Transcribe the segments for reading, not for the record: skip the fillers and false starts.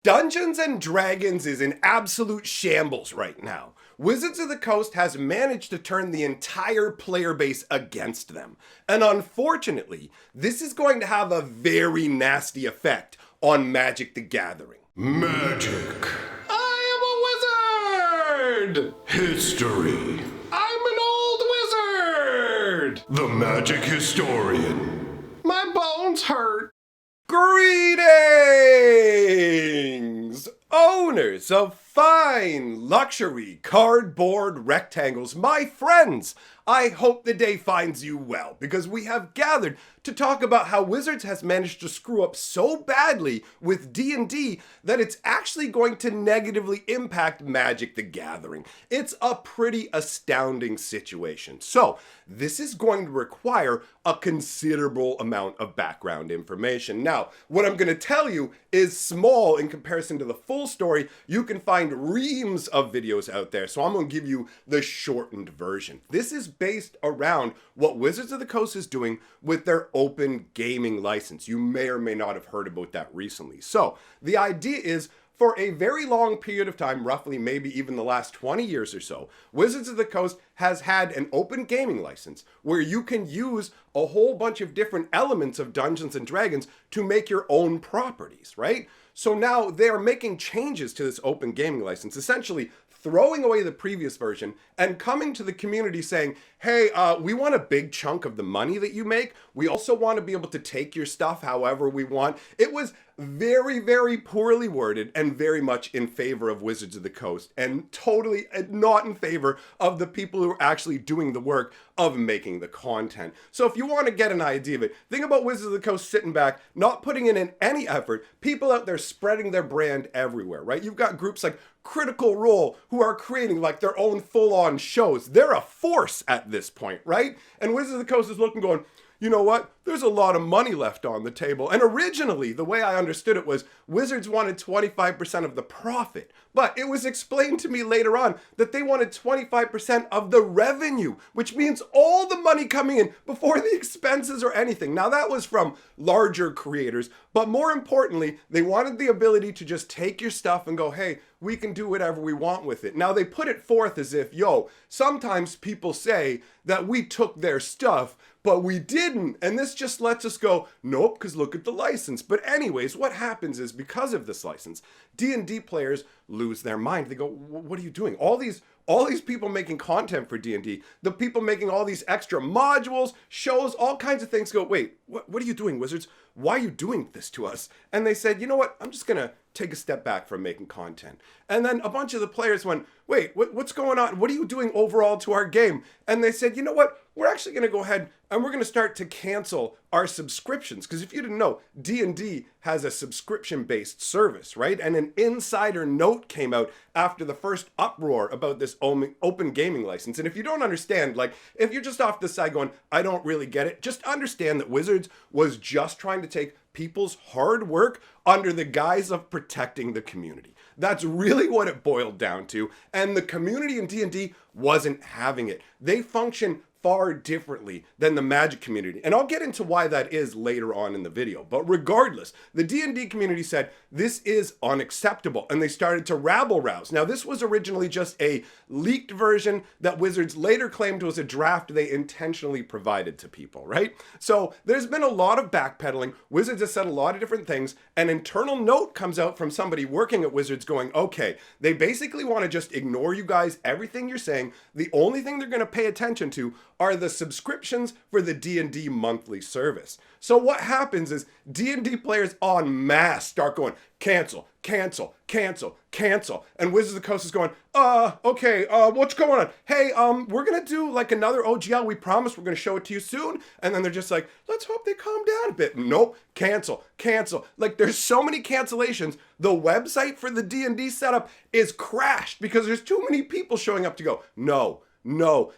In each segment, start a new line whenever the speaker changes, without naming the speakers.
Dungeons and Dragons is in absolute shambles right now. Wizards of the Coast has managed to turn the entire player base against them. And unfortunately, this is going to have a very nasty effect on Magic the Gathering.
Magic. I am a wizard! History. I'm an old wizard! The Magic Historian. My bones hurt.
Greetings! Owners of fine luxury cardboard rectangles, my friends! I hope the day finds you well, because we have gathered to talk about how Wizards has managed to screw up so badly with D&D that it's actually going to negatively impact Magic the Gathering. It's a pretty astounding situation. So, this is going to require a considerable amount of background information. Now, what I'm going to tell you is small in comparison to the full story. You can find reams of videos out there, so I'm going to give you the shortened version. This is based around what Wizards of the Coast is doing with their open gaming license. You may or may not have heard about that recently. So, the idea is, for a very long period of time, roughly maybe even the last 20 years or so, Wizards of the Coast has had an open gaming license where you can use a whole bunch of different elements of Dungeons and Dragons to make your own properties, right? So now they are making changes to this open gaming license, essentially throwing away the previous version and coming to the community saying, hey, we want a big chunk of the money that you make. We also want to be able to take your stuff however we want. It was very, very poorly worded and very much in favor of Wizards of the Coast and totally not in favor of the people who are actually doing the work of making the content. So if you want to get an idea of it, think about Wizards of the Coast sitting back, not putting in any effort, people out there spreading their brand everywhere, right? You've got groups like Critical Role who are creating like their own full-on shows. They're a force at this point, right? And Wizards of the Coast is looking going, you know what? There's a lot of money left on the table. And originally, the way I understood it was Wizards wanted 25% of the profit. But it was explained to me later on that they wanted 25% of the revenue, which means all the money coming in before the expenses or anything. Now, that was from larger creators, but more importantly, they wanted the ability to just take your stuff and go, hey, we can do whatever we want with it. Now, they put it forth as if, sometimes people say that we took their stuff, but we didn't. And this just lets us go, nope, because look at the license. But anyways, what happens is because of this license, D&D players lose their mind. They go, what are you doing? All these people making content for D&D, the people making all these extra modules, shows, all kinds of things go, wait, what are you doing, Wizards? Why are you doing this to us? And they said, you know what? I'm just going to take a step back from making content. And then a bunch of the players went, wait, what's going on? What are you doing overall to our game? And they said, you know what? We're actually going to go ahead and we're going to start to cancel our subscriptions. Because if you didn't know, D&D has a subscription-based service, right? And an insider note came out after the first uproar about this open gaming license. And if you don't understand, like, if you're just off the side going, I don't really get it, just understand that Wizards was just trying to take people's hard work under the guise of protecting the community. That's really what it boiled down to. And the community in D&D wasn't having it. They function far differently than the Magic community. And I'll get into why that is later on in the video. But regardless, the D&D community said, this is unacceptable. And they started to rabble-rouse. Now, this was originally just a leaked version that Wizards later claimed was a draft they intentionally provided to people, right? So there's been a lot of backpedaling. Wizards has said a lot of different things. An internal note comes out from somebody working at Wizards going, okay, they basically want to just ignore you guys, everything you're saying. The only thing they're going to pay attention to are the subscriptions for the D&D monthly service. So what happens is D&D players en masse start going, cancel, cancel, cancel, cancel. And Wizards of the Coast is going, okay, what's going on? Hey, we're going to do like another OGL. We promise we're going to show it to you soon. And then they're just like, let's hope they calm down a bit. Nope, cancel, cancel. Like there's so many cancellations. The website for the D&D setup is crashed because there's too many people showing up to go, no.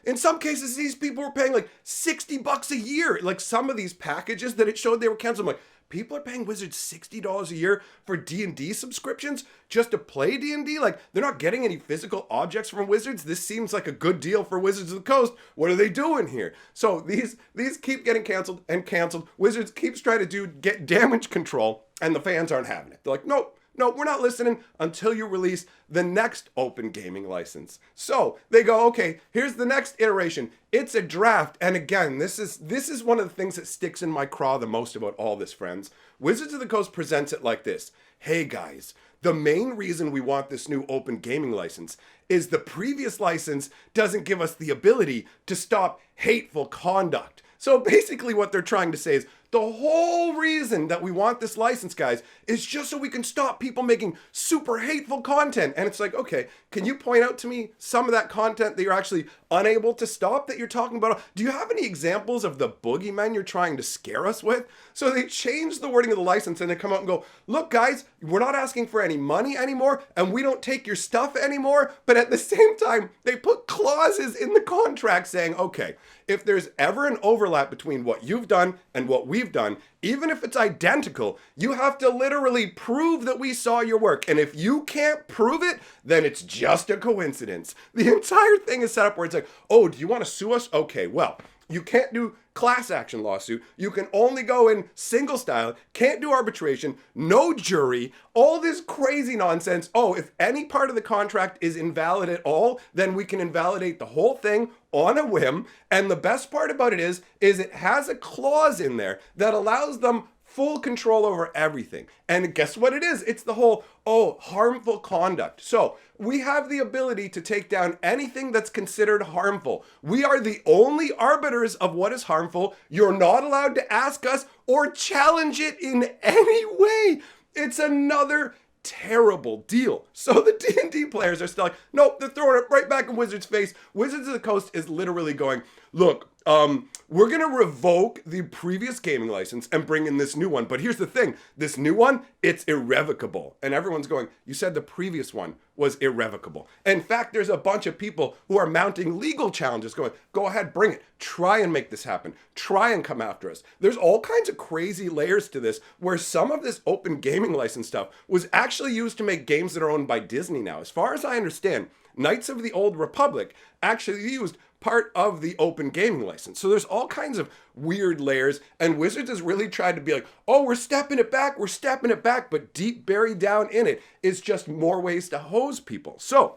In some cases, these people were paying like $60 a year. Like some of these packages that it showed they were canceled. I'm like, people are paying Wizards $60 a year for D&D subscriptions just to play D&D? Like, they're not getting any physical objects from Wizards? This seems like a good deal for Wizards of the Coast. What are they doing here? So these keep getting canceled and canceled. Wizards keeps trying to get damage control, and the fans aren't having it. They're like, nope. no, we're not listening until you release the next open gaming license. So they go, okay, here's the next iteration. It's a draft. And again, this is one of the things that sticks in my craw the most about all this, friends. Wizards of the Coast presents it like this. Hey guys, the main reason we want this new open gaming license is the previous license doesn't give us the ability to stop hateful conduct. So basically what they're trying to say is the whole reason that we want this license, guys, is just so we can stop people making super hateful content. And it's like, okay, can you point out to me some of that content that you're actually unable to stop that you're talking about? Do you have any examples of the boogeymen you're trying to scare us with? So they change the wording of the license and they come out and go, look, guys, we're not asking for any money anymore and we don't take your stuff anymore. But at the same time, they put clauses in the contract saying, okay, if there's ever an overlap between what you've done and what we've done, even if it's identical, you have to literally prove that we saw your work. And if you can't prove it, then it's just a coincidence. The entire thing is set up where it's like, oh, do you want to sue us? Okay, well, you can't do class action lawsuit. You can only go in single style, can't do arbitration, no jury, all this crazy nonsense. Oh, if any part of the contract is invalid at all, then we can invalidate the whole thing on a whim. And the best part about it is it has a clause in there that allows them full control over everything. And guess what it is? It's the whole, harmful conduct. So we have the ability to take down anything that's considered harmful. We are the only arbiters of what is harmful. You're not allowed to ask us or challenge it in any way. It's another terrible deal. So the D&D players are still like, nope, they're throwing it right back in Wizards' face. Wizards of the Coast is literally going, look, we're going to revoke the previous gaming license and bring in this new one. But here's the thing. This new one, it's irrevocable. And everyone's going, you said the previous one was irrevocable. In fact, there's a bunch of people who are mounting legal challenges going, go ahead, bring it. Try and make this happen. Try and come after us. There's all kinds of crazy layers to this where some of this open gaming license stuff was actually used to make games that are owned by Disney now. As far as I understand, Knights of the Old Republic actually used part of the open gaming license. So there's all kinds of weird layers, and Wizards has really tried to be like, oh, we're stepping it back, but deep buried down in it is just more ways to hose people. So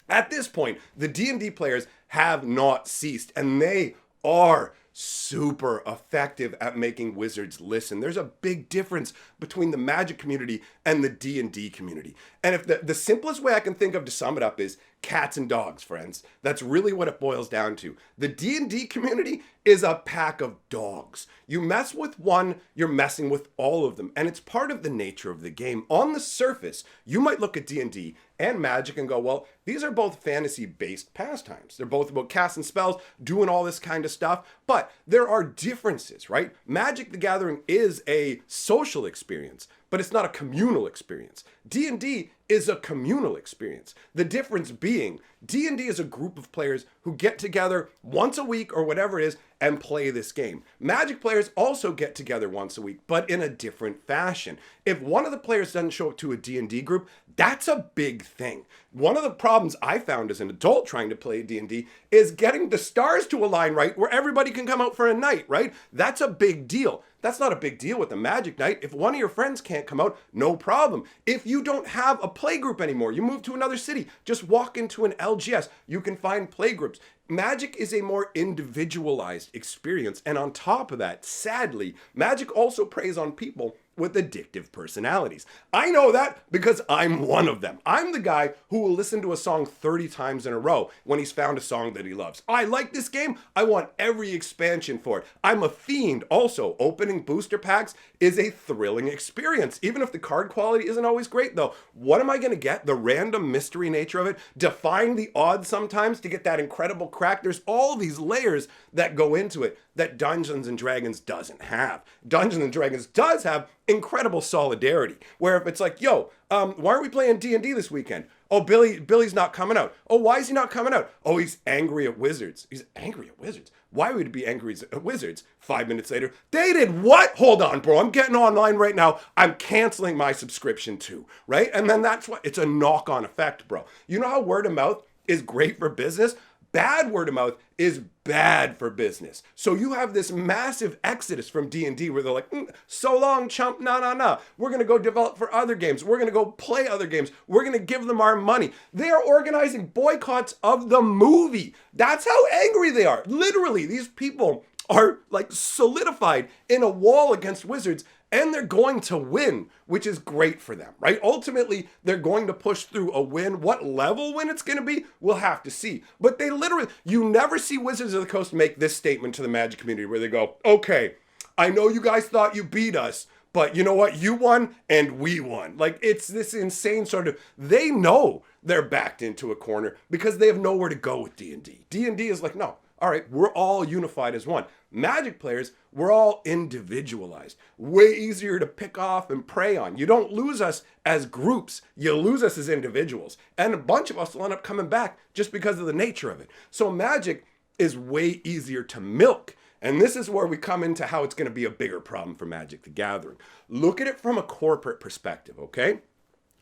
at this point, the D&D players have not ceased, and they are super effective at making Wizards listen. There's a big difference between the Magic community and the D&D community. And if the simplest way I can think of to sum it up is cats and dogs, friends. That's really what it boils down to. The D&D community is a pack of dogs. You mess with one, you're messing with all of them. And it's part of the nature of the game. On the surface, you might look at D&D and Magic and go, well, these are both fantasy-based pastimes. They're both about casting spells, doing all this kind of stuff. But there are differences, right? Magic the Gathering is a social experience, but it's not a communal experience. D&D is a communal experience. The difference being, D&D is a group of players who get together once a week or whatever it is and play this game. Magic players also get together once a week, but in a different fashion. If one of the players doesn't show up to a D&D group, that's a big thing. One of the problems I found as an adult trying to play D&D is getting the stars to align right where everybody can come out for a night, right? That's a big deal. That's not a big deal with the Magic Night. If one of your friends can't come out, no problem. If you don't have a play group anymore, you move to another city, just walk into an LGS. You can find play groups. Magic is a more individualized experience. And on top of that, sadly, Magic also preys on people with addictive personalities. I know that because I'm one of them. I'm the guy who will listen to a song 30 times in a row when he's found a song that he loves. I like this game. I want every expansion for it. I'm a fiend. Also, opening booster packs is a thrilling experience. Even if the card quality isn't always great though, what am I going to get? The random mystery nature of it, defying the odds sometimes to get that incredible crack. There's all these layers that go into it that Dungeons and Dragons doesn't have. Dungeons and Dragons does have incredible solidarity, where if it's like, yo, why aren't we playing D&D this weekend? Oh, Billy's not coming out. Oh, why is he not coming out? Oh, he's angry at Wizards. He's angry at Wizards. Why would he be angry at Wizards? 5 minutes later, they did what? Hold on, bro. I'm getting online right now. I'm canceling my subscription too, right? And then that's what, it's a knock-on effect, bro. You know how word of mouth is great for business? bad word of mouth is bad for business. So you have this massive exodus from D&D where they're like, so long, chump, nah. We're going to go develop for other games. We're going to go play other games. We're going to give them our money. They are organizing boycotts of the movie. That's how angry they are. Literally, these people are like solidified in a wall against Wizards, and they're going to win, which is great for them, right? Ultimately, they're going to push through a win. What level win it's going to be, we'll have to see. But they literally, you never see Wizards of the Coast make this statement to the Magic community where they go, okay, I know you guys thought you beat us, but you know what? You won and we won. Like, it's this insane sort of, they know they're backed into a corner because they have nowhere to go with D&D. D&D is like, no, all right, we're all unified as one. Magic players, we're all individualized. Way easier to pick off and prey on. You don't lose us as groups, you lose us as individuals. And a bunch of us will end up coming back just because of the nature of it. So Magic is way easier to milk. And this is where we come into how it's going to be a bigger problem for Magic the Gathering. Look at it from a corporate perspective, okay?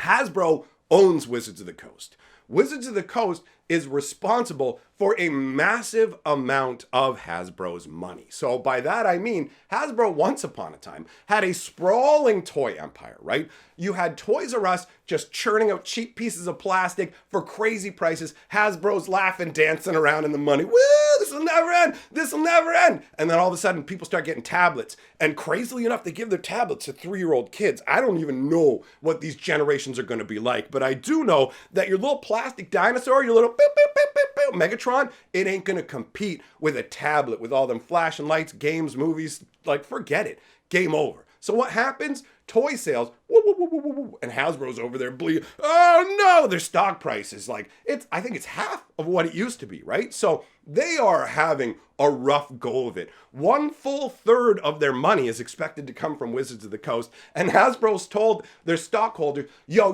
Hasbro owns Wizards of the Coast. Wizards of the Coast is responsible for a massive amount of Hasbro's money. So by that I mean Hasbro once upon a time had a sprawling toy empire, right? You had Toys R Us just churning out cheap pieces of plastic for crazy prices. Hasbro's laughing, dancing around in the money. Woo, this will never end. This will never end. And then all of a sudden people start getting tablets. And crazily enough, they give their tablets to 3-year-old kids. I don't even know what these generations are going to be like, but I do know that your little plastic dinosaur, your little beep, beep, beep, beep, beep, Megatron, it ain't going to compete with a tablet with all them flashing lights, games, movies. Like, forget it. Game over. So what happens? Toy sales, woo, woo, woo, woo, woo, woo, and Hasbro's over there bleeding. Oh no, their stock price is like, I think it's half of what it used to be, right? So they are having a rough go of it. 1/3 of their money is expected to come from Wizards of the Coast, and Hasbro's told their stockholders, yo,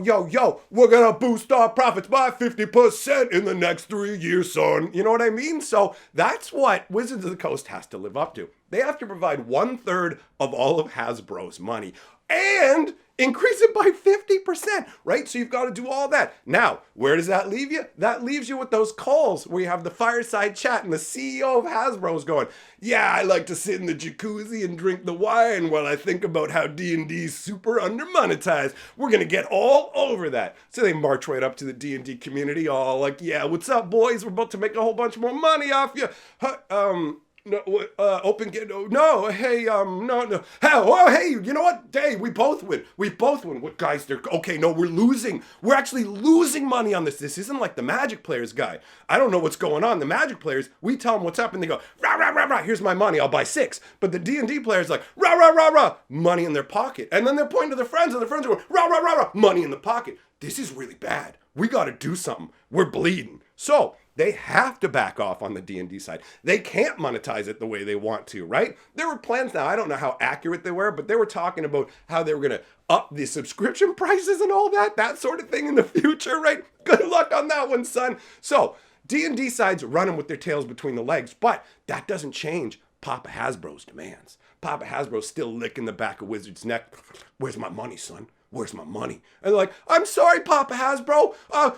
we're gonna boost our profits by 50% in the next 3 years, son. You know what I mean? So that's what Wizards of the Coast has to live up to. They have to provide 1/3 of all of Hasbro's money and increase it by 50%, right? So you've got to do all that. Now, where does that leave you? That leaves you with those calls where you have the fireside chat and the CEO of Hasbro's going, yeah, I like to sit in the jacuzzi and drink the wine while I think about how D&D's super under-monetized. We're going to get all over that. So they march right up to the D&D community all like, yeah, what's up, boys? We're about to make a whole bunch more money off you. No, no, hey, no. Hey, you know what? Hey, we both win. What, guys, okay, no, we're losing. We're actually losing money on this. This isn't like the Magic players, guy. I don't know what's going on. The Magic players, we tell them what's up and they go, rah, rah, rah, rah, here's my money, I'll buy 6. But the D&D players like, rah, rah, rah, rah, money in their pocket. And then they're pointing to their friends and their friends are going, rah, rah, rah, rah, money in the pocket. This is really bad. We got to do something. We're bleeding. So they have to back off on the D&D side. They can't monetize it the way they want to, right? There were plans now, I don't know how accurate they were, but they were talking about how they were going to up the subscription prices and all that sort of thing in the future, right? Good luck on that one, son. So D&D side's running with their tails between the legs, but that doesn't change Papa Hasbro's demands. Papa Hasbro's still licking the back of Wizard's neck. Where's my money, son? Where's my money? And they're like, I'm sorry, Papa Hasbro.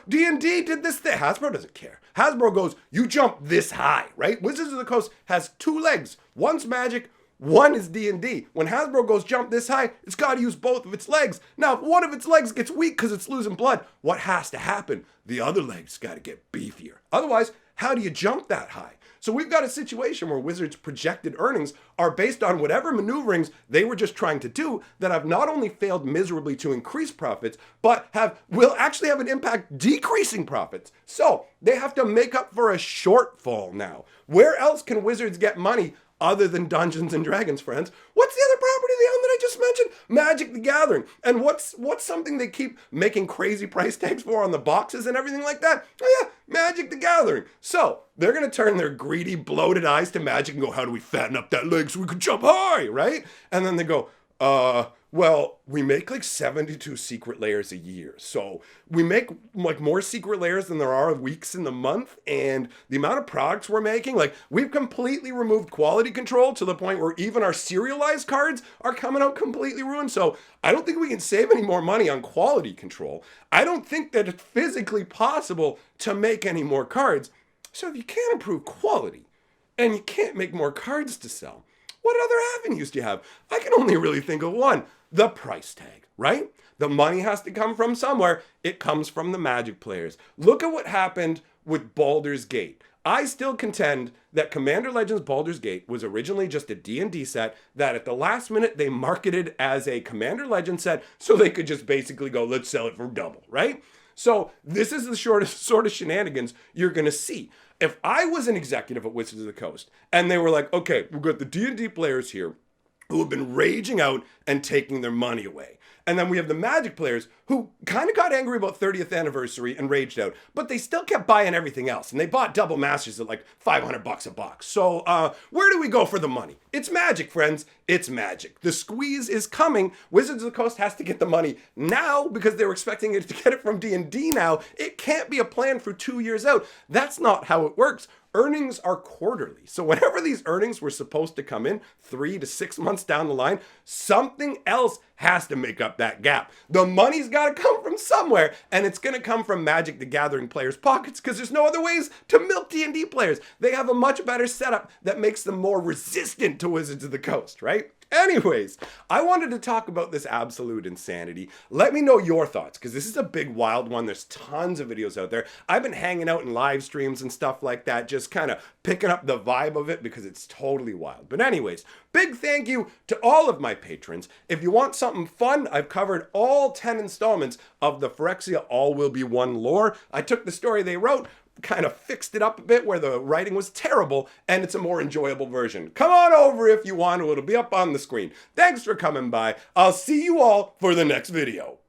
D&D did this thing. Hasbro doesn't care. Hasbro goes, you jump this high, right? Wizards of the Coast has 2 legs. One's Magic, one is D&D. When Hasbro goes jump this high, it's got to use both of its legs. Now, if one of its legs gets weak because it's losing blood, what has to happen? The other leg's got to get beefier. Otherwise, how do you jump that high? So we've got a situation where Wizards' projected earnings are based on whatever maneuverings they were just trying to do that have not only failed miserably to increase profits, but will actually have an impact decreasing profits. So they have to make up for a shortfall now. Where else can Wizards get money other than Dungeons and Dragons, friends? What's the other property they own that I just mentioned? Magic the Gathering. And what's something they keep making crazy price tags for on the boxes and everything like that? Oh yeah, Magic the Gathering. So they're going to turn their greedy, bloated eyes to Magic and go, how do we fatten up that leg so we can jump high, right? And then they go, well, we make like 72 secret layers a year. So we make like more secret layers than there are weeks in the month. And the amount of products we're making, like we've completely removed quality control to the point where even our serialized cards are coming out completely ruined. So I don't think we can save any more money on quality control. I don't think that it's physically possible to make any more cards. So if you can't improve quality and you can't make more cards to sell, what other avenues do you have? I can only really think of one: the price tag, right? The money has to come from somewhere. It comes from the Magic players. Look at what happened with Baldur's Gate. I still contend that Commander Legends Baldur's Gate was originally just a D&D set that at the last minute they marketed as a Commander Legends set so they could just basically go, let's sell it for double, right? So this is the sort of shenanigans you're going to see. If I was an executive at Wizards of the Coast and they were like, okay, we've got the D&D players here who have been raging out and taking their money away. And then we have the Magic players who kind of got angry about 30th anniversary and raged out, but they still kept buying everything else. And they bought double masters at like $500 a box. So where do we go for the money? It's Magic, friends. It's Magic. The squeeze is coming. Wizards of the Coast has to get the money now because they were expecting it to get it from D&D now. It can't be a plan for 2 years out. That's not how it works. Earnings are quarterly. So whenever these earnings were supposed to come in 3 to 6 months down the line, something else has to make up that gap. The money's got to come from somewhere, and it's going to come from Magic the Gathering players' pockets because there's no other ways to milk D&D players. They have a much better setup that makes them more resistant to Wizards of the Coast, right? Anyways, I wanted to talk about this absolute insanity. Let me know your thoughts, because this is a big, wild one. There's tons of videos out there. I've been hanging out in live streams and stuff like that, just kind of picking up the vibe of it because it's totally wild. But anyways, big thank you to all of my patrons. If you want something fun, I've covered all 10 installments of the Phyrexia All Will Be One lore. I took the story they wrote, kind of fixed it up a bit where the writing was terrible, and it's a more enjoyable version. Come on over if you want to. It'll be up on the screen. Thanks for coming by. I'll see you all for the next video.